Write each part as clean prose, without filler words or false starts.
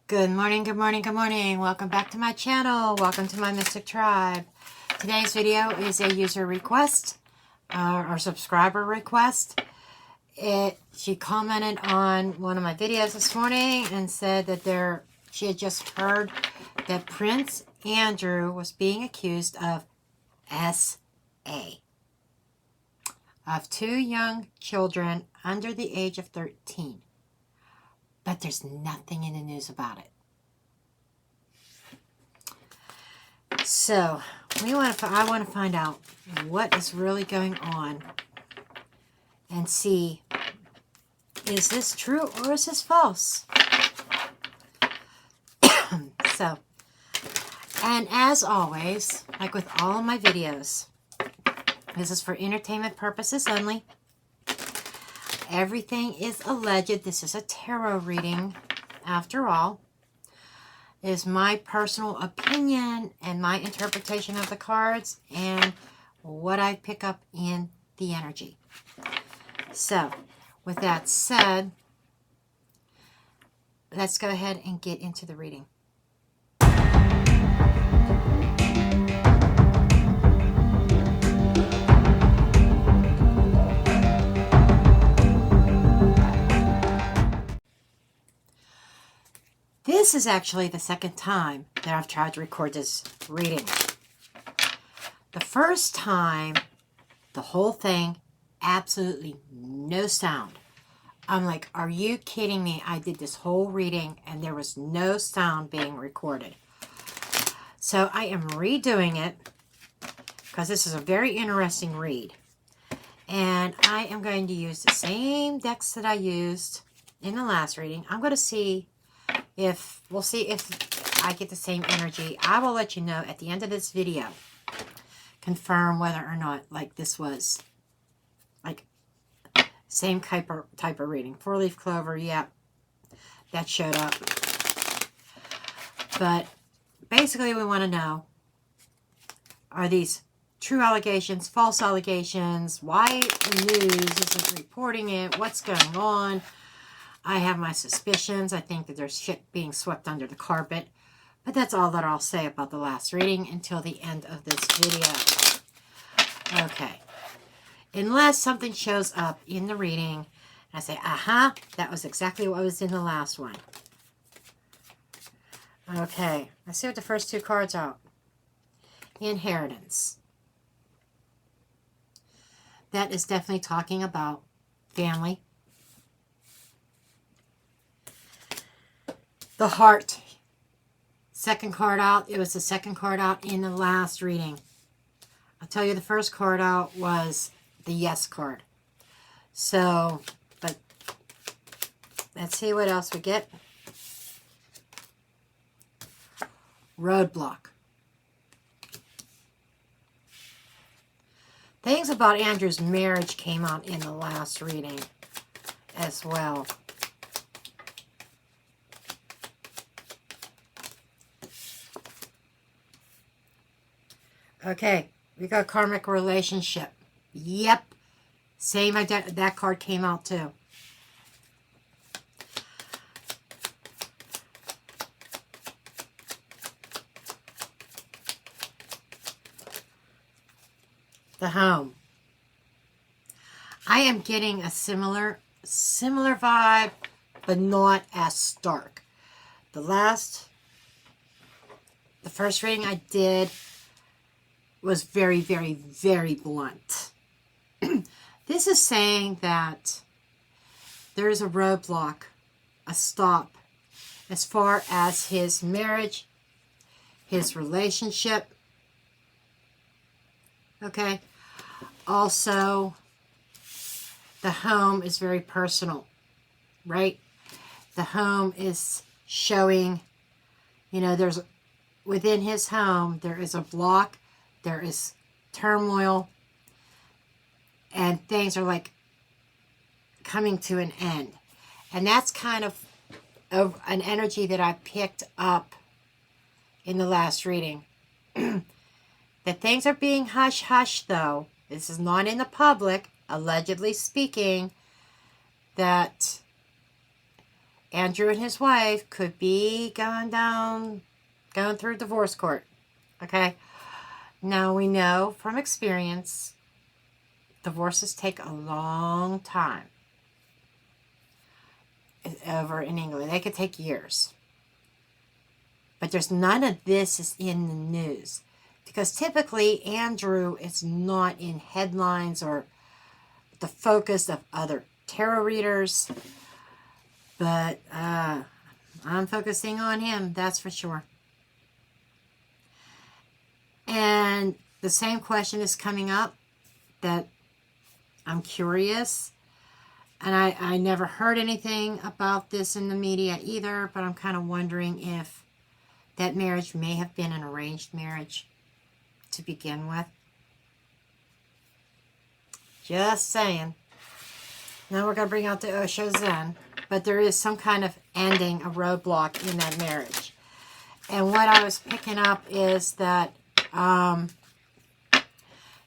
Good morning, good morning, good morning. Welcome back to my channel. Welcome to my Mystic Tribe. Today's video is a user request or subscriber request. She commented on one of my videos this morning and said that she had just heard that Prince Andrew was being accused of SA, of 2 young children under the age of 13. But there's nothing in the news about it. So I want to find out what is really going on and see, is this true or is this false? So, and as always, like with all of my videos, this is for entertainment purposes only. Everything is alleged. This is a tarot reading, after all. It is my personal opinion and my interpretation of the cards and what I pick up in the energy. So, with that said, let's go ahead and get into the reading. This is actually the second time that I've tried to record this reading. The first time, the whole thing, absolutely no sound. I'm like, are you kidding me? I did this whole reading and there was no sound being recorded. So I am redoing it because this is a very interesting read. And I am going to use the same decks that I used in the last reading. I'm going to see if I get the same energy. I will let you know at the end of this video. Confirm whether or not this was same type of reading. 4-leaf clover, yeah, that showed up. But basically we want to know, are these true allegations, false allegations? Why the news isn't reporting it? What's going on? I have my suspicions. I think that there's shit being swept under the carpet. But that's all that I'll say about the last reading until the end of this video. Okay. Unless something shows up in the reading, I say, aha, that was exactly what was in the last one. Okay. Let's see what the first 2 cards are. Inheritance. That is definitely talking about family. The heart. Second card out. It was the second card out in the last reading. I'll tell you, the first card out was the yes card. So, but let's see what else we get. Roadblock. Things about Andrew's marriage came out in the last reading as well. Okay, we got karmic relationship. Yep, same that card came out too. The home. I am getting a similar vibe, but not as stark. The first reading I did was very, very, very blunt. This is saying that there is a roadblock, a stop, as far as his marriage, his relationship. Okay. Also, the home is very personal, right? The home is showing, there's within his home, there is a block. There is turmoil, and things are coming to an end. And that's kind of an energy that I picked up in the last reading. That things are being hush-hush, though. This is not in the public, allegedly speaking, that Andrew and his wife could be going through divorce court. Okay? Now we know from experience, divorces take a long time. Over in England, they could take years. But there's none of this is in the news. Because typically, Andrew is not in headlines or the focus of other tarot readers. But I'm focusing on him, that's for sure. And the same question is coming up that I'm curious. And I never heard anything about this in the media either, but I'm kind of wondering if that marriage may have been an arranged marriage to begin with. Just saying. Now we're going to bring out the Osho Zen, but there is some kind of ending, a roadblock in that marriage. And what I was picking up is that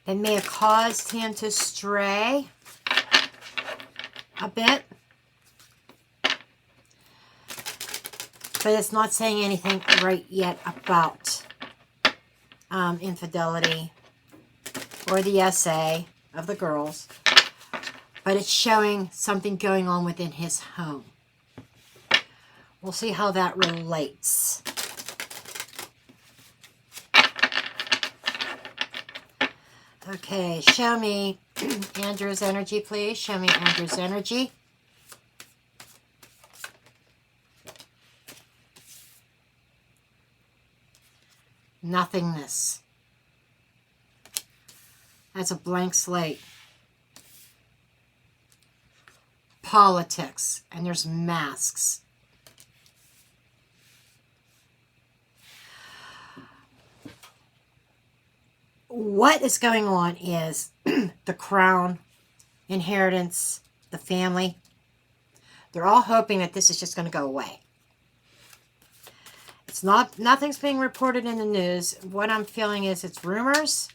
it may have caused him to stray a bit. But it's not saying anything right yet about infidelity or the essay of the girls. But it's showing something going on within his home. We'll see how that relates. Okay, show me Andrew's energy, please. Show me Andrew's energy. Nothingness. That's a blank slate. Politics. And there's masks. What is going on is the crown, inheritance, the family. They're all hoping that this is just going to go away. It's not, nothing's being reported in the news. What I'm feeling is it's rumors.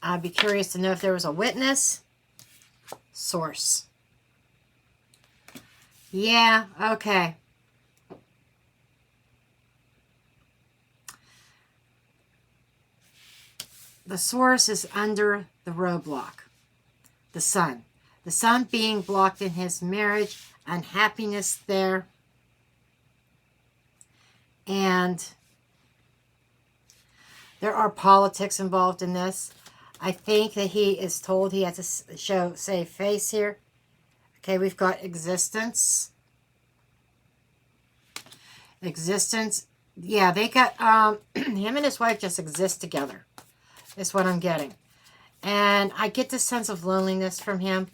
I'd be curious to know if there was a witness. Source. Yeah, okay. The source is under the roadblock. The sun. The sun being blocked in his marriage. Unhappiness there. And there are politics involved in this. I think that he is told he has to save face here. Okay, we've got existence. Existence. Yeah, they got, him and his wife just exist together. Is what I'm getting. And I get this sense of loneliness from him.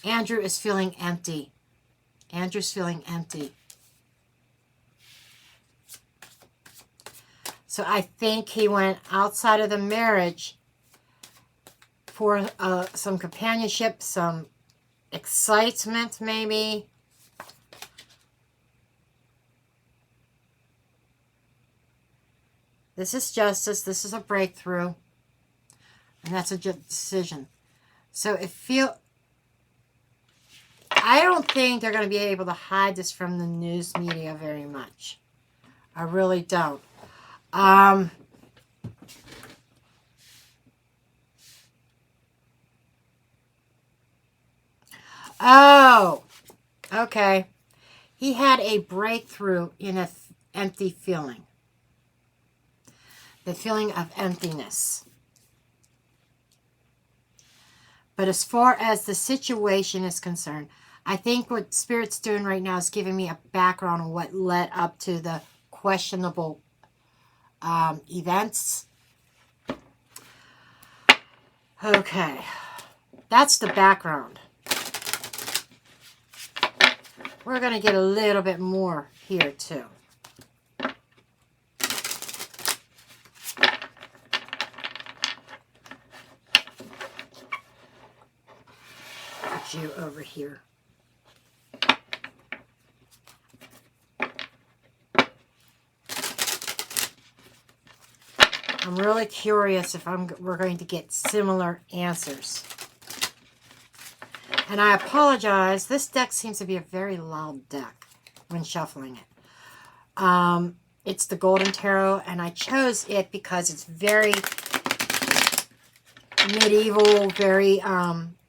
Andrew is feeling empty. Andrew's feeling empty. So I think he went outside of the marriage for some companionship, some excitement maybe. This is justice. This is a breakthrough. And that's a decision. So I don't think they're going to be able to hide this from the news media very much. I really don't. Oh, okay. He had a breakthrough in an empty feeling. The feeling of emptiness. But as far as the situation is concerned, I think what Spirit's doing right now is giving me a background on what led up to the questionable events. Okay. That's the background. We're going to get a little bit more here too. Put you over here. I'm really curious if we're going to get similar answers. And I apologize. This deck seems to be a very loud deck when shuffling it. It's the Golden Tarot, and I chose it because it's very medieval, very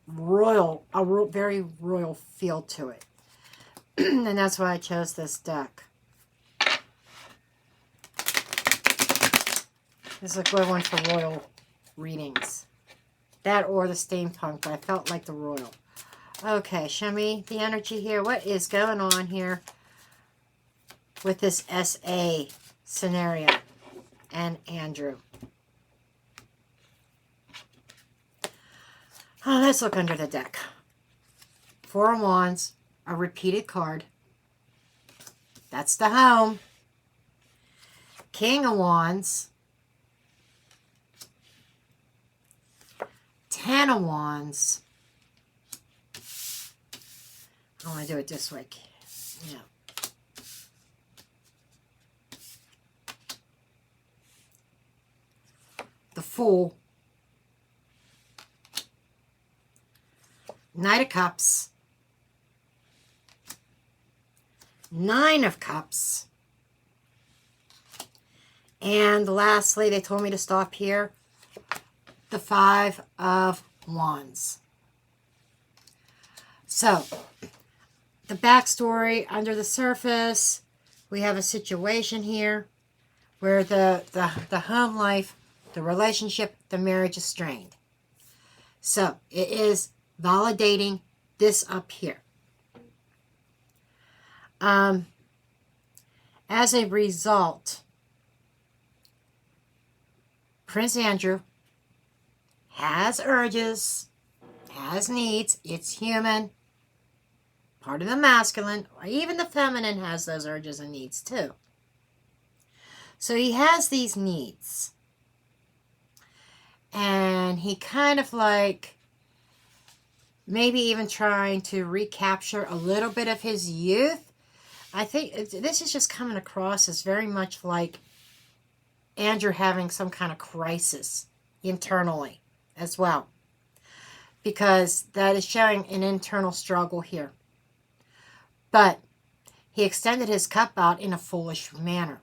royal, very royal feel to it. And that's why I chose this deck. This is a good one for royal readings. That or the steampunk, but I felt like the royal. Okay, show me the energy here. What is going on here with this SA scenario and Andrew? Oh, let's look under the deck. Four of Wands, a repeated card. That's the home. King of Wands. 10 of Wands. I want to do it this way. Yeah. The Fool. Knight of Cups. 9 of Cups. And lastly, they told me to stop here. The 5 of Wands. So, the backstory, under the surface, we have a situation here where the home life, the relationship, the marriage is strained. So, it is validating this up here. As a result, Prince Andrew has urges, has needs. It's human. Part of the masculine, or even the feminine, has those urges and needs too. So he has these needs. And he kind of like, maybe even trying to recapture a little bit of his youth. I think this is just coming across as very much like Andrew having some kind of crisis internally as well. Because that is showing an internal struggle here. But he extended his cup out in a foolish manner.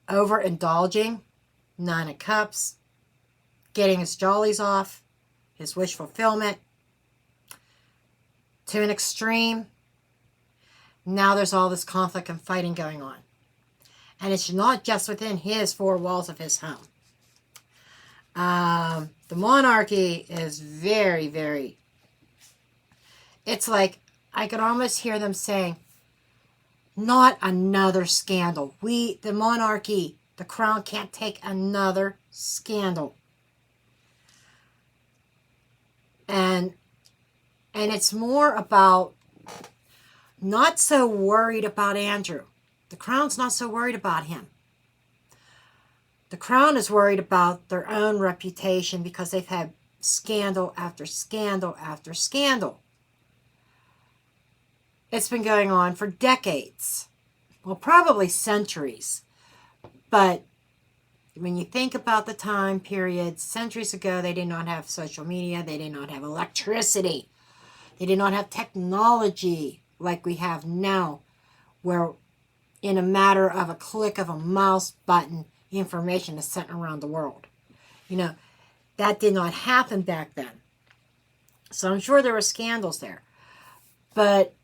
Overindulging, 9 of Cups, getting his jollies off, his wish fulfillment, to an extreme. Now there's all this conflict and fighting going on. And it's not just within his 4 walls of his home. The monarchy is very, very... It's like, I could almost hear them saying, not another scandal. The monarchy, the crown can't take another scandal. And it's more about not so worried about Andrew. The crown's not so worried about him. The crown is worried about their own reputation because they've had scandal after scandal after scandal. It's been going on for decades. Well, probably centuries. But when you think about the time period, centuries ago, they did not have social media. They did not have electricity. They did not have technology like we have now, where in a matter of a click of a mouse button, information is sent around the world. You know, that did not happen back then. So I'm sure there were scandals there. But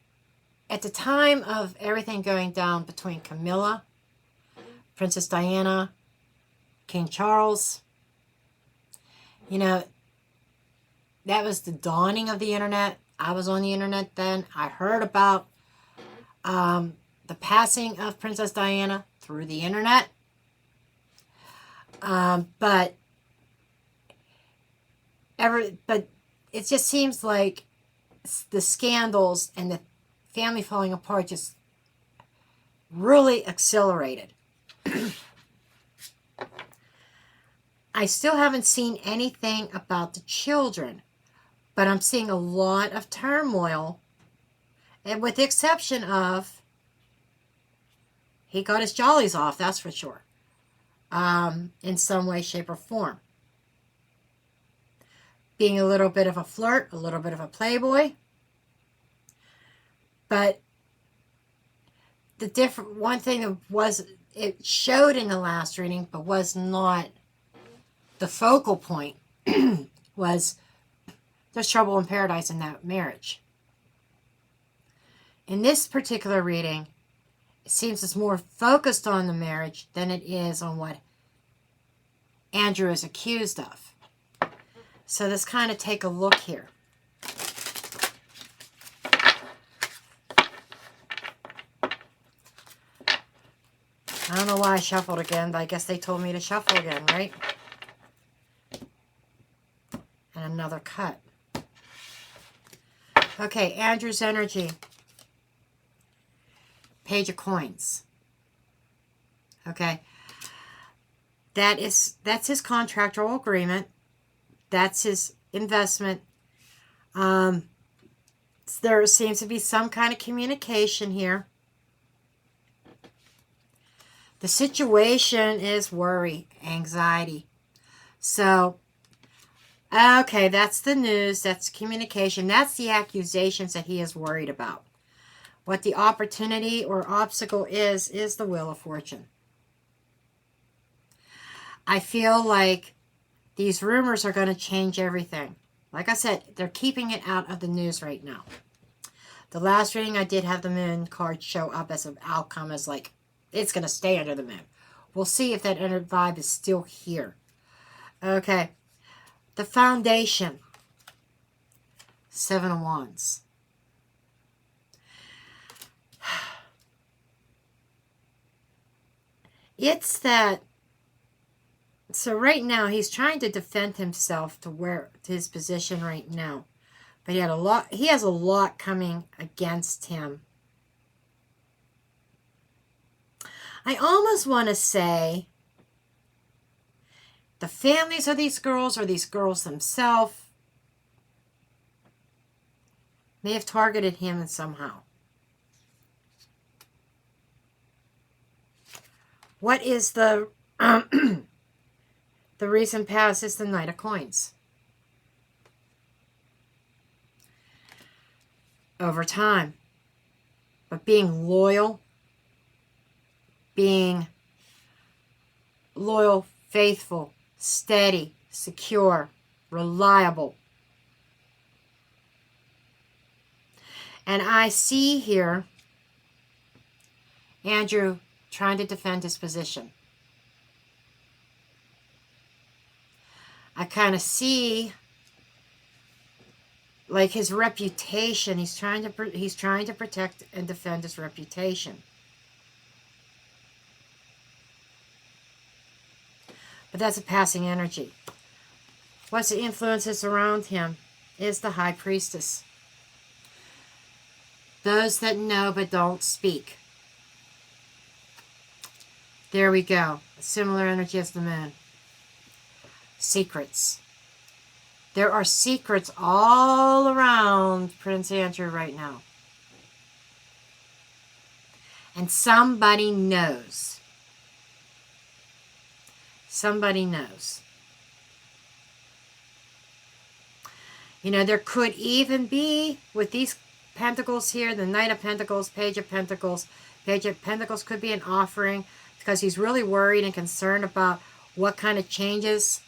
at the time of everything going down between Camilla, Princess Diana, King Charles, you know, that was the dawning of the internet. I was on the internet then. I heard about the passing of Princess Diana through the internet. But it just seems like the scandals and the family falling apart just really accelerated. I still haven't seen anything about the children, but I'm seeing a lot of turmoil, and with the exception of he got his jollies off, that's for sure, in some way, shape, or form. being a little bit of a flirt, a little bit of a playboy. But the one thing that it showed in the last reading, but was not the focal point, was there's trouble in paradise in that marriage. In this particular reading, it seems it's more focused on the marriage than it is on what Andrew is accused of. So let's kind of take a look here. I don't know why I shuffled again, but I guess they told me to shuffle again, right? And another cut. Okay, Andrew's energy. Page of coins. Okay. That's his contractual agreement. That's his investment. There seems to be some kind of communication here. The situation is worry, anxiety. So, okay, that's the news. That's communication. That's the accusations that he is worried about. What the opportunity or obstacle is the Wheel of Fortune. I feel like these rumors are going to change everything. Like I said, they're keeping it out of the news right now. The last reading I did have the moon card show up as an outcome as like, it's going to stay under the moon. We'll see if that inner vibe is still here. Okay. The foundation. 7 of Wands. It's that. So right now he's trying to defend himself to his position right now. But he has a lot coming against him. I almost want to say the families of these girls or these girls themselves may have targeted him somehow. What is the the recent past is the Knight of Coins. Over time. But being loyal, faithful, steady, secure, reliable. And I see here Andrew trying to defend his position. I kind of see like his reputation. He's trying to protect and defend his reputation. But that's a passing energy. What's the influences around him is the High Priestess. Those that know but don't speak. There we go. A similar energy as the moon. Secrets. There are secrets all around Prince Andrew right now. And somebody knows. Somebody knows. You know, there could even be, with these pentacles here, the Knight of Pentacles, Page of Pentacles. Page of Pentacles could be an offering because he's really worried and concerned about what kind of changes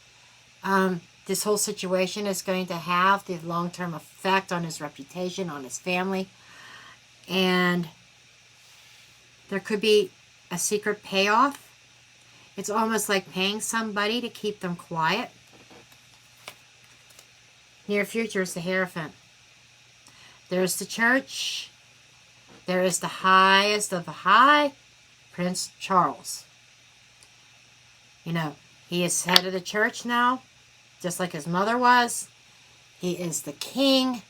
this whole situation is going to have, the long-term effect on his reputation, on his family. And there could be a secret payoff. It's almost like paying somebody to keep them quiet. Near future is the Hierophant. There's the church. There is the highest of the high, Prince Charles. You know, he is head of the church now, just like his mother was. He is the king.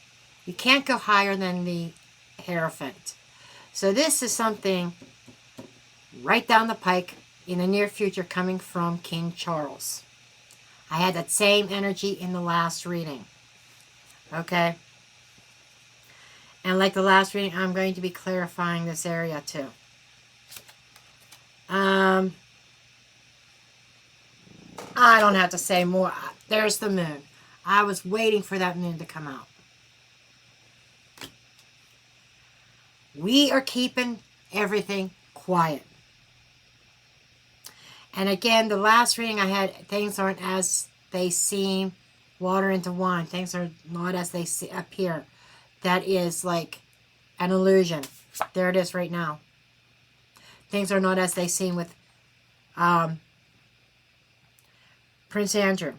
You can't go higher than the Hierophant. So this is something right down the pike in the near future coming from King Charles. I had that same energy in the last reading. Okay? And like the last reading, I'm going to be clarifying this area too. I don't have to say more. There's the moon. I was waiting for that moon to come out. We are keeping everything quiet. And again, the last reading I had, things aren't as they seem. Water into wine. Things are not as they appear. That is like an illusion. There it is right now. Things are not as they seem with Prince Andrew.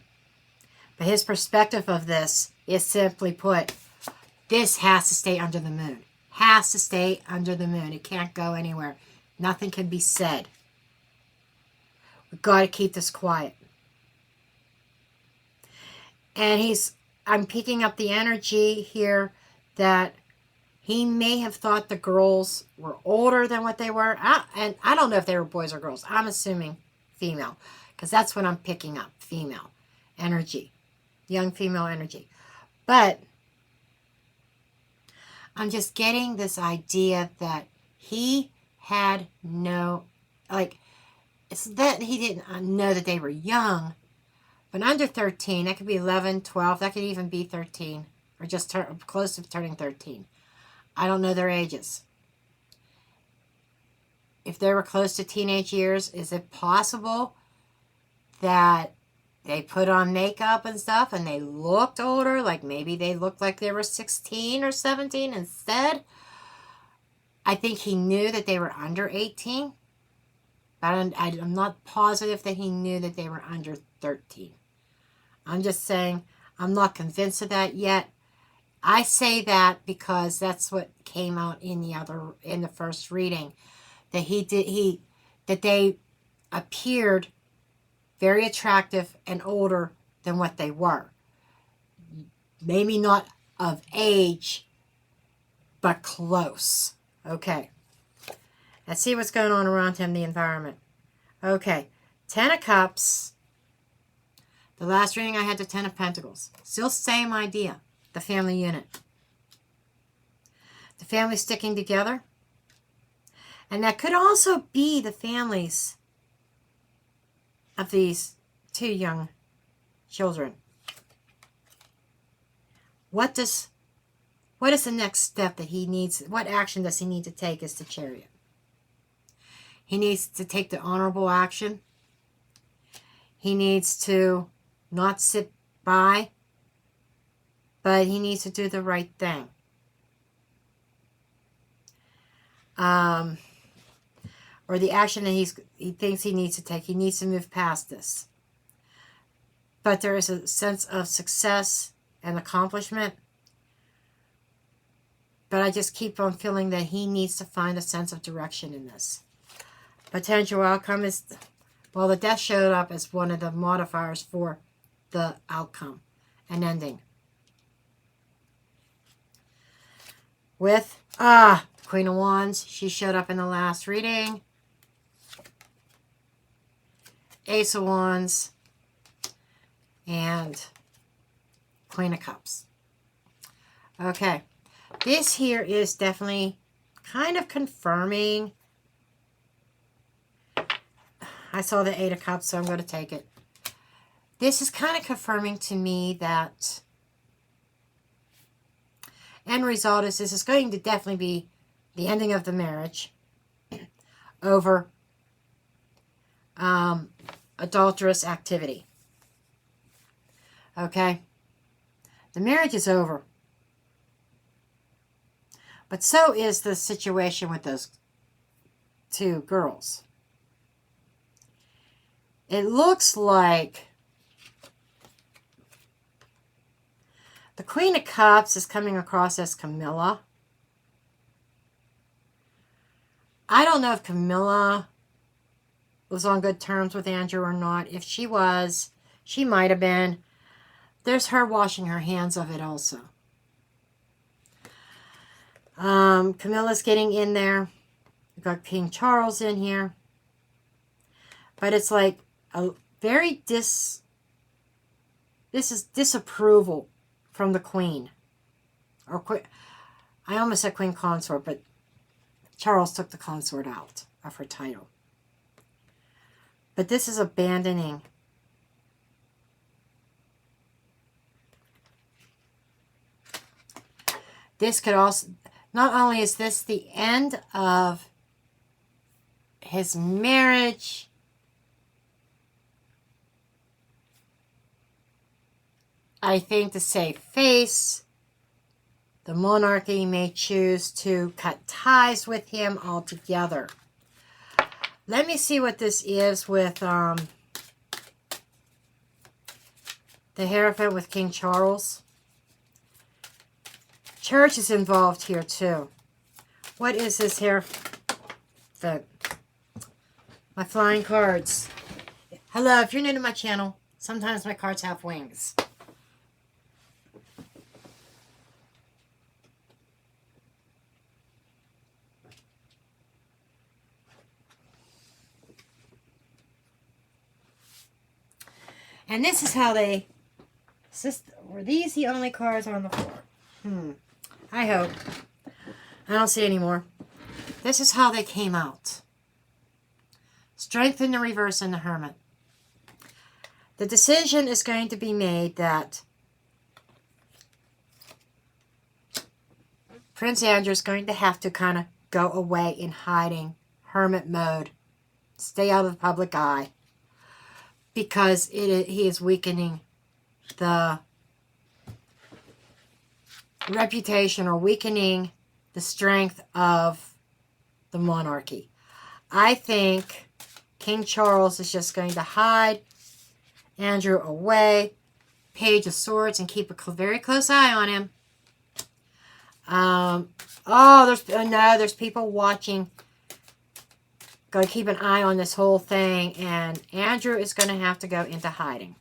But his perspective of this is simply put, this has to stay under the moon. Has to stay under the moon. It can't go anywhere. Nothing can be said. We've got to keep this quiet. And I'm picking up the energy here that he may have thought the girls were older than what they were. And I don't know if they were boys or girls. I'm assuming female. Because that's what I'm picking up. Female energy. Young female energy. But I'm just getting this idea that he had no, like, it's that he didn't know that they were young, but under 13, that could be 11, 12, that could even be 13, or just close to turning 13. I don't know their ages. If they were close to teenage years, is it possible that they put on makeup and stuff and they looked older? Like maybe they looked like they were 16 or 17 instead? I think he knew that they were under 18. But I'm not positive that he knew that they were under 13. I'm just saying I'm not convinced of that yet. I say that because that's what came out in the first reading, that that they appeared very attractive and older than what they were. Maybe not of age, but close. Okay. Let's see what's going on around him, the environment. Okay. 10 of Cups. The last reading I had the 10 of Pentacles. Still same idea. The family unit. The family sticking together. And that could also be the families of these two young children. What is the next step that he needs? What action does he need to take as the Chariot? He needs to take the honorable action. He needs to not sit by, but he needs to do the right thing. Or the action that he thinks he needs to take. He needs to move past this. But there is a sense of success and accomplishment. But I just keep on feeling that he needs to find a sense of direction in this. Potential outcome is, well, the Death showed up as one of the modifiers for the outcome and ending. With, Queen of Wands, she showed up in the last reading. Ace of Wands and Queen of Cups. Okay, this here is definitely kind of confirming. I saw the 8 of Cups, so I'm going to take it. This is kind of confirming to me that end result is this is going to definitely be the ending of the marriage over adulterous activity. Okay? The marriage is over. But so is the situation with those two girls. It looks like the Queen of Cups is coming across as Camilla. I don't know if Camilla was on good terms with Andrew or not. If she was, she might have been. There's her washing her hands of it also. Camilla's getting in there. We've got King Charles in here. But it's like a very this is disapproval from the Queen. Or I almost said Queen Consort, but Charles took the consort out of her title. But this is abandoning this could also, not only is this the end of his marriage, I think to save face, the monarchy may choose to cut ties with him altogether. Let me see what this is with the Hierophant with King Charles. Church is involved here too. What is this Hierophant? My flying cards. Hello, if you're new to my channel, sometimes my cards have wings. And this is how they... Were these the only cards on the floor? I hope. I don't see any more. This is how they came out. Strength in the reverse and the Hermit. The decision is going to be made that Prince Andrew is going to have to kind of go away in hiding, hermit mode, stay out of the public eye, because he is weakening the reputation or weakening the strength of the monarchy. I think King Charles is just going to hide Andrew away, Page of Swords, and keep a very close eye on him. There's people watching. Got to keep an eye on this whole thing, and Andrew is going to have to go into hiding.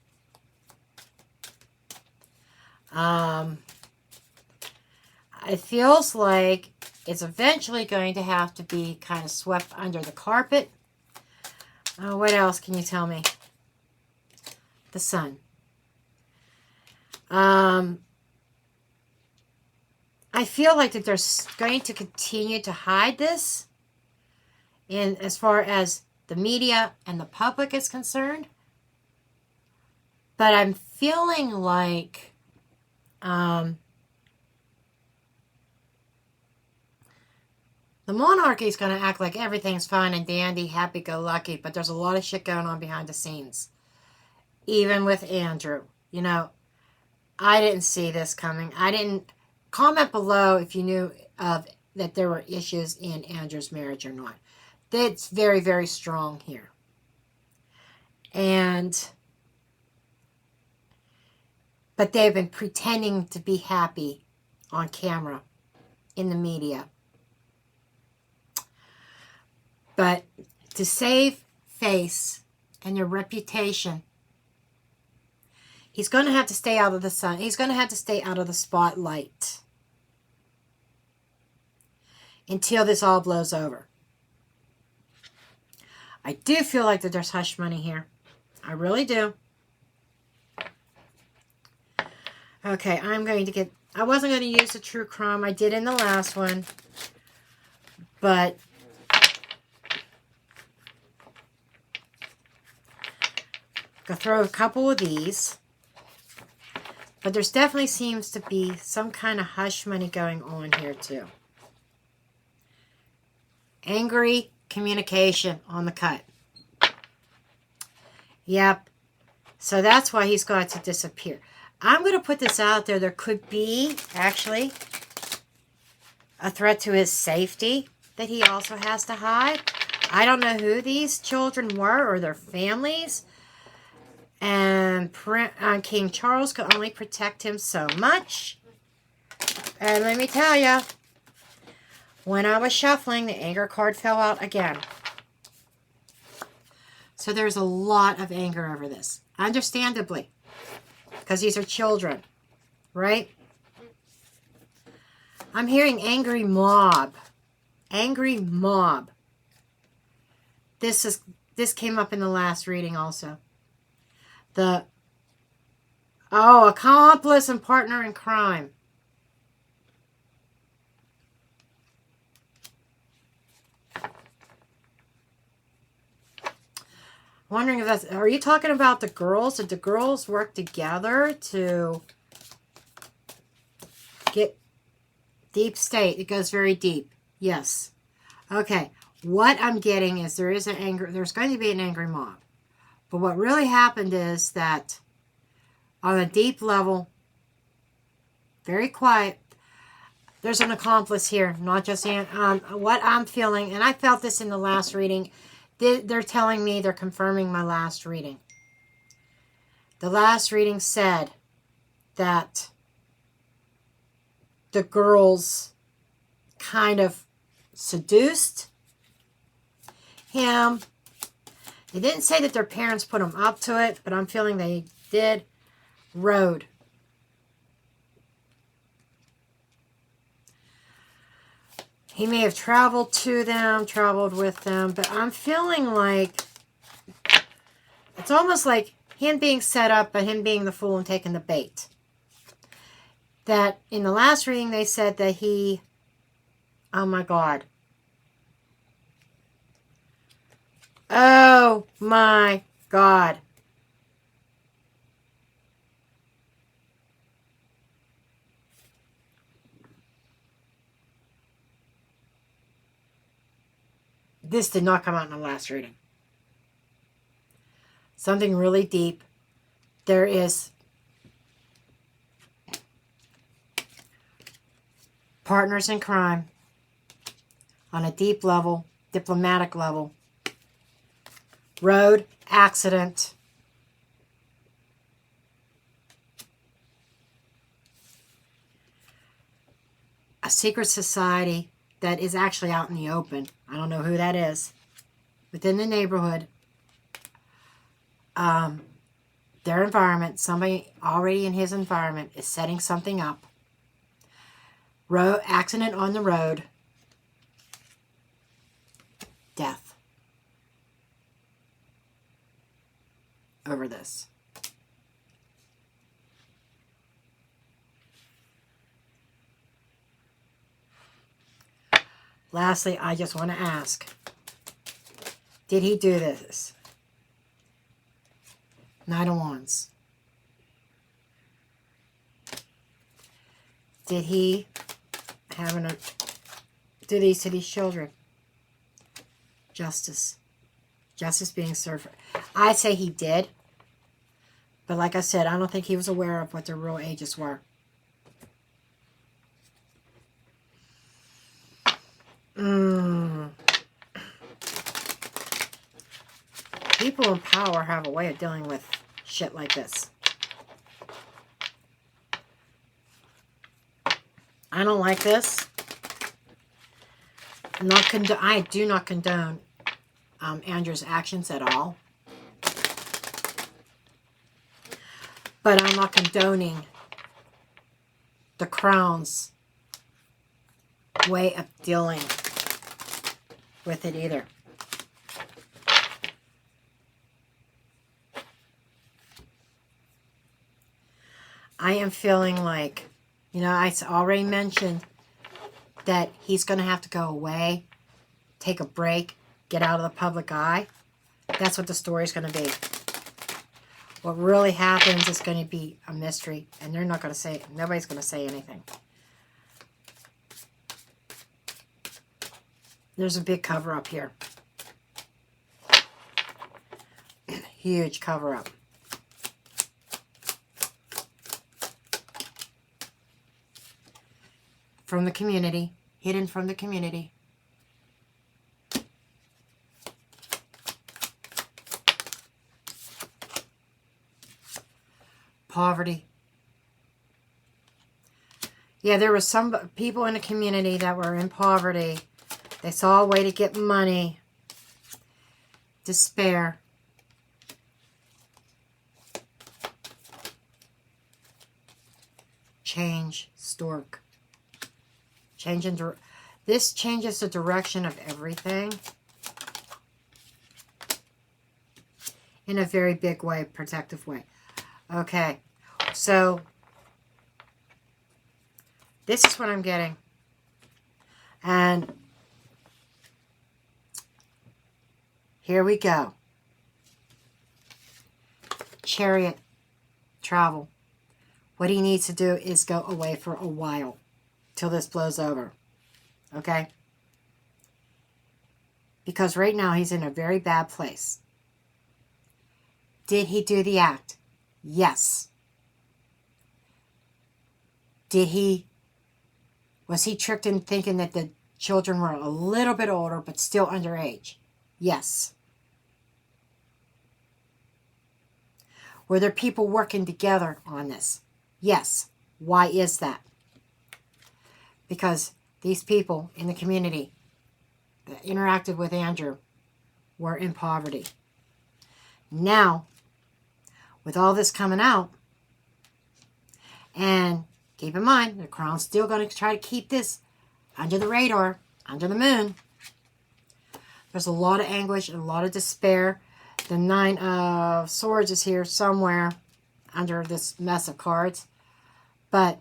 It feels like it's eventually going to have to be kind of swept under the carpet. What else can you tell me? The Sun. I feel like that they're going to continue to hide this in as far as the media and the public is concerned. But I'm feeling like the monarchy is going to act like everything's fine and dandy, happy-go-lucky, but there's a lot of shit going on behind the scenes. Even with Andrew. You know, I didn't see this coming. I didn't... Comment below if you knew of that there were issues in Andrew's marriage or not. That's very, very strong here. But they've been pretending to be happy on camera in the media. But to save face and your reputation, he's going to have to stay out of the sun. He's going to have to stay out of the spotlight until this all blows over. I do feel like that there's hush money here. I really do. Okay, I'm going to get... I wasn't going to use the true crime. I did in the last one. But... I'll throw a couple of these. But there's definitely seems to be some kind of hush money going on here too. Angry communication on the cut. Yep. So that's why he's got to disappear. I'm going to put this out there. There could be, actually, a threat to his safety that he also has to hide. I don't know who these children were or their families. And King Charles could only protect him so much. And let me tell you, when I was shuffling, the anger card fell out again. So there's a lot of anger over this. Understandably. Because these are children. Right? I'm hearing angry mob. Angry mob. This came up in the last reading also. Accomplice and partner in crime. Wondering if that's... Are you talking about the girls? Did the girls work together to Deep state. It goes very deep. Yes. Okay. What I'm getting is there's going to be an angry mob. But what really happened is that on a deep level, very quiet, there's an accomplice here, not just what I'm feeling, and I felt this in the last reading. They're telling me, they're confirming my last reading. The last reading said that the girls kind of seduced him. They didn't say that their parents put them up to it, but I'm feeling they did. Road. He may have traveled to them, traveled with them, but I'm feeling like it's almost like him being set up, but him being the fool and taking the bait. That in the last reading they said that he, oh my God. Oh my God. This did not come out in the last reading. Something really deep. There is partners in crime on a deep level, diplomatic level. Road accident. A secret society that is actually out in the open. I don't know who that is. Within the neighborhood. Their environment, somebody already in his environment is setting something up. Road accident on the road. Death. Over this. Lastly, I just want to ask, did he do this? Knight of Wands. Did he do these to these children? Justice. Justice being served. I say he did. But like I said, I don't think he was aware of what their real ages were. People in power have a way of dealing with shit like this. I don't like this. I do not condone Andrew's actions at all. But I'm not condoning the Crown's way of dealing with it either. I am feeling like, I already mentioned that he's going to have to go away, take a break, get out of the public eye. That's what the story's going to be. What really happens is going to be a mystery, and they're not going to say, nobody's going to say anything. There's a big cover-up here. Huge cover-up. From the community. Hidden from the community. Poverty. Yeah, there were some people in the community that were in poverty. They saw a way to get money. Despair. Change. Stork. This changes the direction of everything. In a very big way, protective way. Okay. So, this is what I'm getting. And here we go. Chariot. Travel. What he needs to do is go away for a while. till this blows over. Okay? Because right now he's in a very bad place. Did he do the act? Yes. Was he tricked in thinking that the children were a little bit older but still underage? Yes. Were there people working together on this? Yes. Why is that? Because these people in the community that interacted with Andrew were in poverty. Now, with all this coming out, and keep in mind, the Crown's still going to try to keep this under the radar, under the moon. There's a lot of anguish and a lot of despair. The Nine of Swords is here somewhere under this mess of cards. But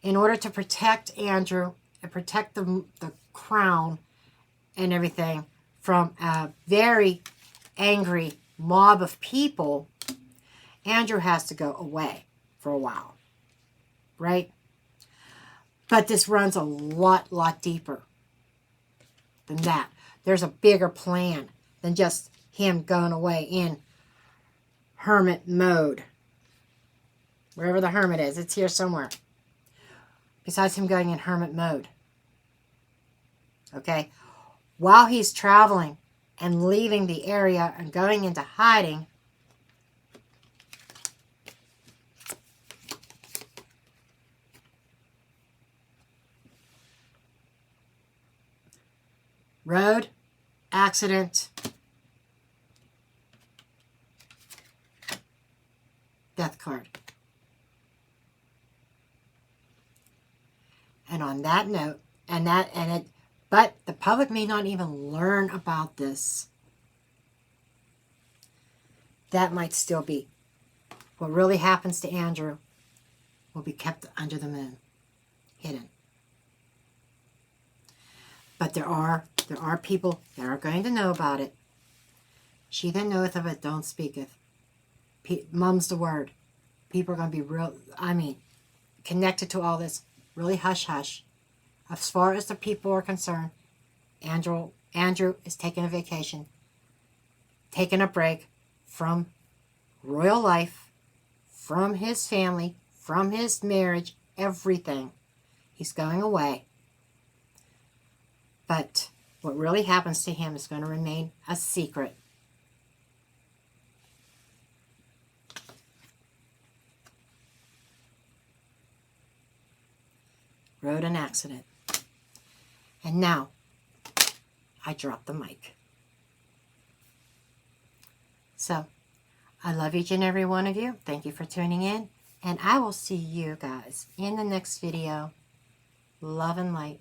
in order to protect Andrew and protect the Crown and everything from a very angry mob of people, Andrew has to go away for a while. Right? But this runs a lot deeper than that. There's a bigger plan than just him going away in hermit mode. Wherever the hermit is, it's here somewhere. Besides him going in hermit mode. Okay? While he's traveling and leaving the area and going into hiding, road, accident, death card. And on that note, but the public may not even learn about this. That might still be what really happens to Andrew will be kept under the moon, hidden. But there are people that are going to know about it. She that knoweth of it don't speaketh. Mum's the word. People are going to be connected to all this. Really hush-hush. As far as the people are concerned, Andrew is taking a vacation. Taking a break from royal life, from his family, from his marriage, everything. He's going away. But what really happens to him is going to remain a secret. Road and accident. And now, I drop the mic. So, I love each and every one of you. Thank you for tuning in. And I will see you guys in the next video. Love and light.